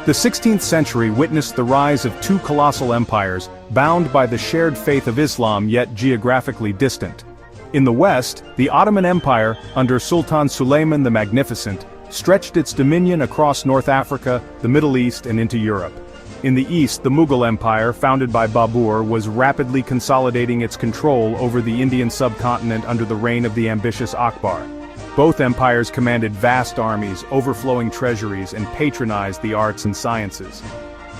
The 16th century witnessed the rise of two colossal empires, bound by the shared faith of Islam yet geographically distant. In the west, the Ottoman Empire, under Sultan Sulayman the Magnificent, stretched its dominion across North Africa, the Middle East and into Europe. In the east, the Mughal Empire, founded by Babur, was rapidly consolidating its control over the Indian subcontinent under the reign of the ambitious Akbar. Both empires commanded vast armies, overflowing treasuries, and patronized the arts and sciences.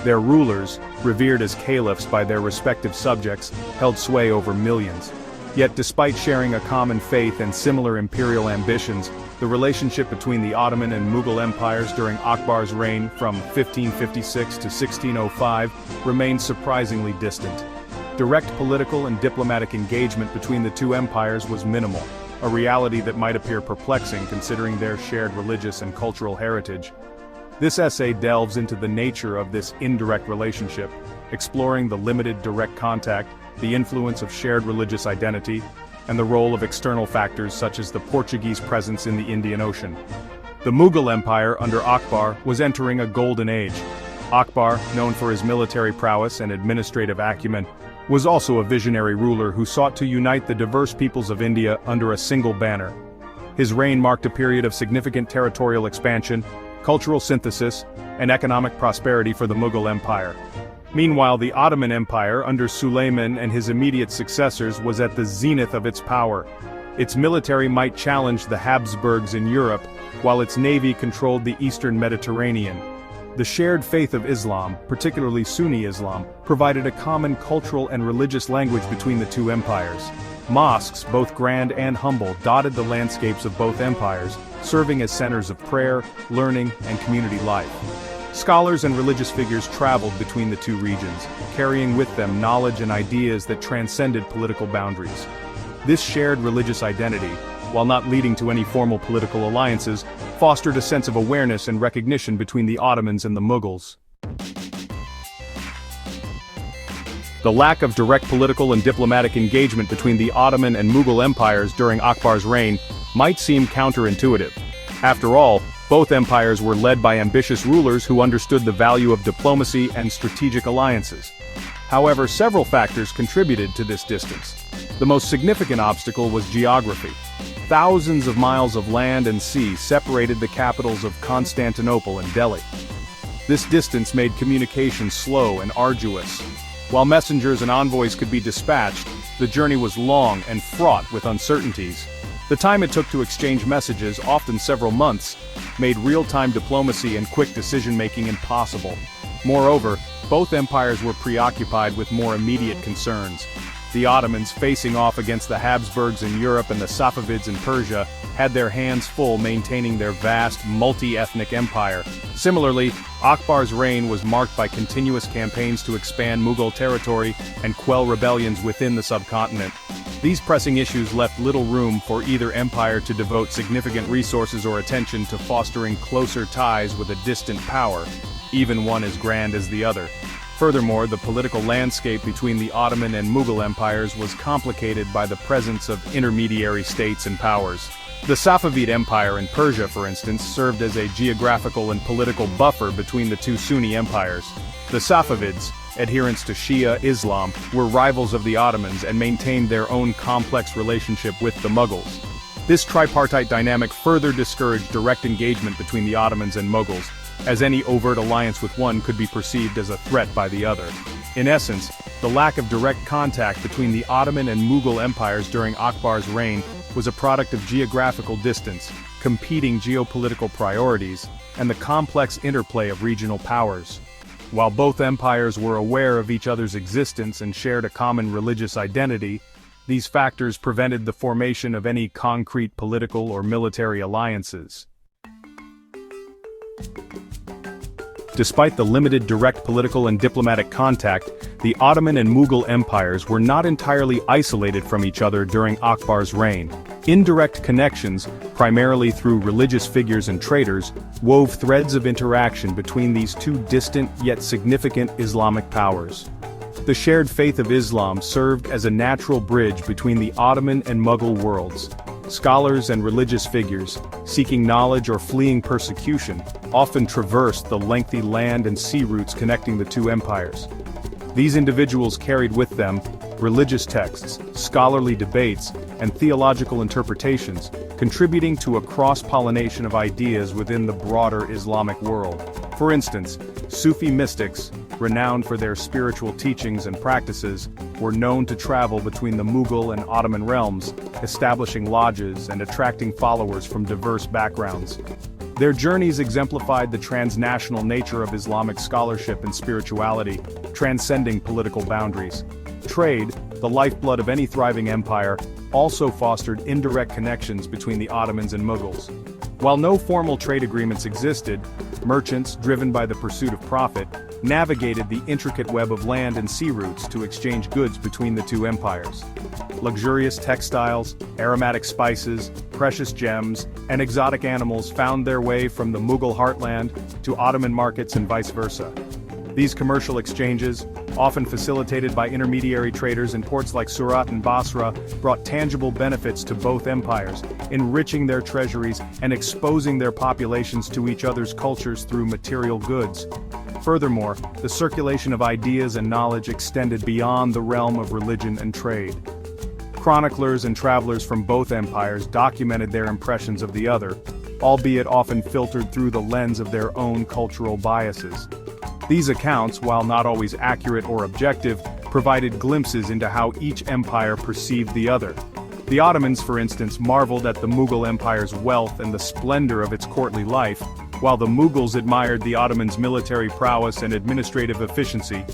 Their rulers, revered as caliphs by their respective subjects, held sway over millions. Yet despite sharing a common faith and similar imperial ambitions, the relationship between the Ottoman and Mughal empires during Akbar's reign from 1556 to 1605 remained surprisingly distant. Direct political and diplomatic engagement between the two empires was minimal, a reality that might appear perplexing considering their shared religious and cultural heritage. This essay delves into the nature of this indirect relationship, exploring the limited direct contact, the influence of shared religious identity, and the role of external factors such as the Portuguese presence in the Indian Ocean. The Mughal Empire under Akbar was entering a golden age. Akbar, known for his military prowess and administrative acumen, was also a visionary ruler who sought to unite the diverse peoples of India under a single banner. His reign marked a period of significant territorial expansion, cultural synthesis, and economic prosperity for the Mughal Empire. Meanwhile, the Ottoman Empire under Sulayman and his immediate successors was at the zenith of its power. Its military might challenge the Habsburgs in Europe, while its navy controlled the eastern Mediterranean. The shared faith of Islam, particularly Sunni Islam, provided a common cultural and religious language between the two empires. Mosques, both grand and humble, dotted the landscapes of both empires, serving as centers of prayer, learning, and community life. Scholars and religious figures traveled between the two regions, carrying with them knowledge and ideas that transcended political boundaries. This shared religious identity, while not leading to any formal political alliances, fostered a sense of awareness and recognition between the Ottomans and the Mughals. The lack of direct political and diplomatic engagement between the Ottoman and Mughal empires during Akbar's reign might seem counterintuitive. After all, both empires were led by ambitious rulers who understood the value of diplomacy and strategic alliances. However, several factors contributed to this distance. The most significant obstacle was geography. Thousands of miles of land and sea separated the capitals of Constantinople and Delhi. This distance made communication slow and arduous. While messengers and envoys could be dispatched, the journey was long and fraught with uncertainties. The time it took to exchange messages, often several months, made real-time diplomacy and quick decision-making impossible. Moreover, both empires were preoccupied with more immediate concerns. The Ottomans, facing off against the Habsburgs in Europe and the Safavids in Persia, had their hands full maintaining their vast, multi-ethnic empire. Similarly, Akbar's reign was marked by continuous campaigns to expand Mughal territory and quell rebellions within the subcontinent. These pressing issues left little room for either empire to devote significant resources or attention to fostering closer ties with a distant power, even one as grand as the other. Furthermore, the political landscape between the Ottoman and Mughal empires was complicated by the presence of intermediary states and powers. The Safavid Empire in Persia, for instance, served as a geographical and political buffer between the two Sunni empires. The Safavids, adherents to Shia Islam, were rivals of the Ottomans and maintained their own complex relationship with the Mughals. This tripartite dynamic further discouraged direct engagement between the Ottomans and Mughals, as any overt alliance with one could be perceived as a threat by the other. In essence, the lack of direct contact between the Ottoman and Mughal empires during Akbar's reign was a product of geographical distance, competing geopolitical priorities, and the complex interplay of regional powers. While both empires were aware of each other's existence and shared a common religious identity, these factors prevented the formation of any concrete political or military alliances. Despite the limited direct political and diplomatic contact, the Ottoman and Mughal empires were not entirely isolated from each other during Akbar's reign. Indirect connections, primarily through religious figures and traders, wove threads of interaction between these two distant yet significant Islamic powers. The shared faith of Islam served as a natural bridge between the Ottoman and Mughal worlds. Scholars and religious figures, seeking knowledge or fleeing persecution, often traversed the lengthy land and sea routes connecting the two empires. These individuals carried with them religious texts, scholarly debates, and theological interpretations, contributing to a cross-pollination of ideas within the broader Islamic world. For instance, Sufi mystics, renowned for their spiritual teachings and practices, were known to travel between the Mughal and Ottoman realms, establishing lodges and attracting followers from diverse backgrounds. Their journeys exemplified the transnational nature of Islamic scholarship and spirituality, transcending political boundaries. Trade, the lifeblood of any thriving empire, also fostered indirect connections between the Ottomans and Mughals. While no formal trade agreements existed, merchants, driven by the pursuit of profit, navigated the intricate web of land and sea routes to exchange goods between the two empires. Luxurious textiles, aromatic spices, precious gems, and exotic animals found their way from the Mughal heartland to Ottoman markets and vice versa. These commercial exchanges, often facilitated by intermediary traders in ports like Surat and Basra, brought tangible benefits to both empires, enriching their treasuries and exposing their populations to each other's cultures through material goods. Furthermore, the circulation of ideas and knowledge extended beyond the realm of religion and trade. Chroniclers and travelers from both empires documented their impressions of the other, albeit often filtered through the lens of their own cultural biases. These accounts, while not always accurate or objective, provided glimpses into how each empire perceived the other. The Ottomans, for instance, marveled at the Mughal Empire's wealth and the splendor of its courtly life, while the Mughals admired the Ottomans' military prowess and administrative efficiency.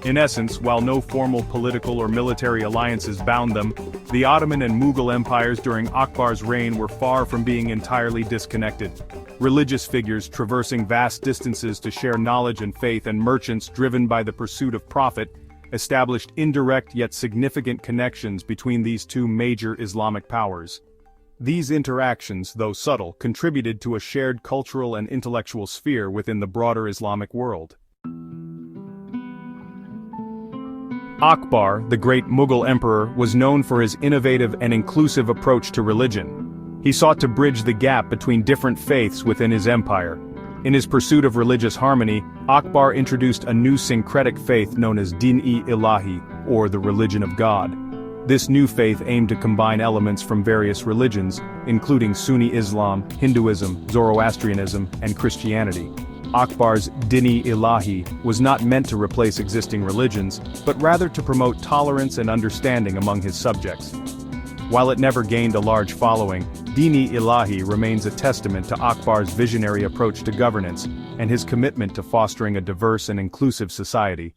In essence, while no formal political or military alliances bound them, the Ottoman and Mughal empires during Akbar's reign were far from being entirely disconnected. Religious figures traversing vast distances to share knowledge and faith, and merchants driven by the pursuit of profit, established indirect yet significant connections between these two major Islamic powers. These interactions, though subtle, contributed to a shared cultural and intellectual sphere within the broader Islamic world. Akbar, the great Mughal emperor, was known for his innovative and inclusive approach to religion. He sought to bridge the gap between different faiths within his empire. In his pursuit of religious harmony, Akbar introduced a new syncretic faith known as Din-e-Ilahi, or the religion of God. This new faith aimed to combine elements from various religions, including Sunni Islam, Hinduism, Zoroastrianism, and Christianity. Akbar's Din-e-Ilahi was not meant to replace existing religions, but rather to promote tolerance and understanding among his subjects. While it never gained a large following, Din-e-Ilahi remains a testament to Akbar's visionary approach to governance and his commitment to fostering a diverse and inclusive society.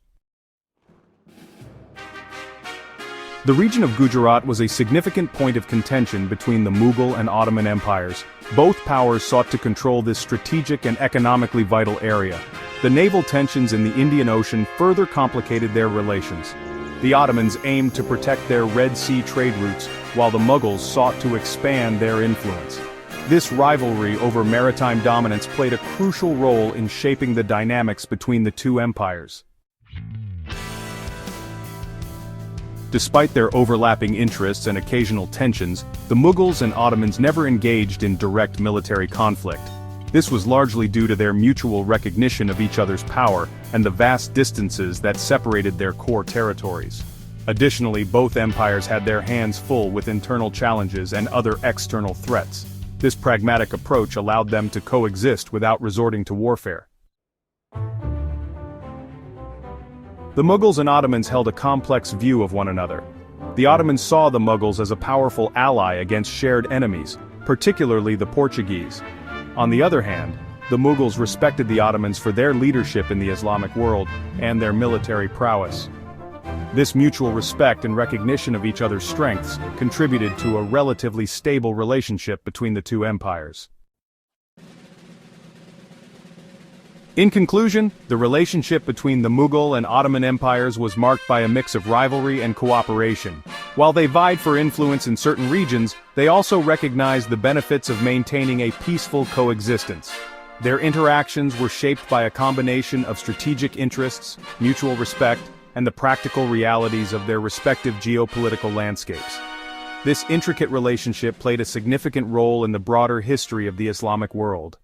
The region of Gujarat was a significant point of contention between the Mughal and Ottoman empires. Both powers sought to control this strategic and economically vital area. The naval tensions in the Indian Ocean further complicated their relations. The Ottomans aimed to protect their Red Sea trade routes, while the Mughals sought to expand their influence. This rivalry over maritime dominance played a crucial role in shaping the dynamics between the two empires. Despite their overlapping interests and occasional tensions, the Mughals and Ottomans never engaged in direct military conflict. This was largely due to their mutual recognition of each other's power and the vast distances that separated their core territories. Additionally, both empires had their hands full with internal challenges and other external threats. This pragmatic approach allowed them to coexist without resorting to warfare. The Mughals and Ottomans held a complex view of one another. The Ottomans saw the Mughals as a powerful ally against shared enemies, particularly the Portuguese. On the other hand, the Mughals respected the Ottomans for their leadership in the Islamic world and their military prowess. This mutual respect and recognition of each other's strengths contributed to a relatively stable relationship between the two empires. In conclusion, the relationship between the Mughal and Ottoman empires was marked by a mix of rivalry and cooperation. While they vied for influence in certain regions, they also recognized the benefits of maintaining a peaceful coexistence. Their interactions were shaped by a combination of strategic interests, mutual respect, and the practical realities of their respective geopolitical landscapes. This intricate relationship played a significant role in the broader history of the Islamic world.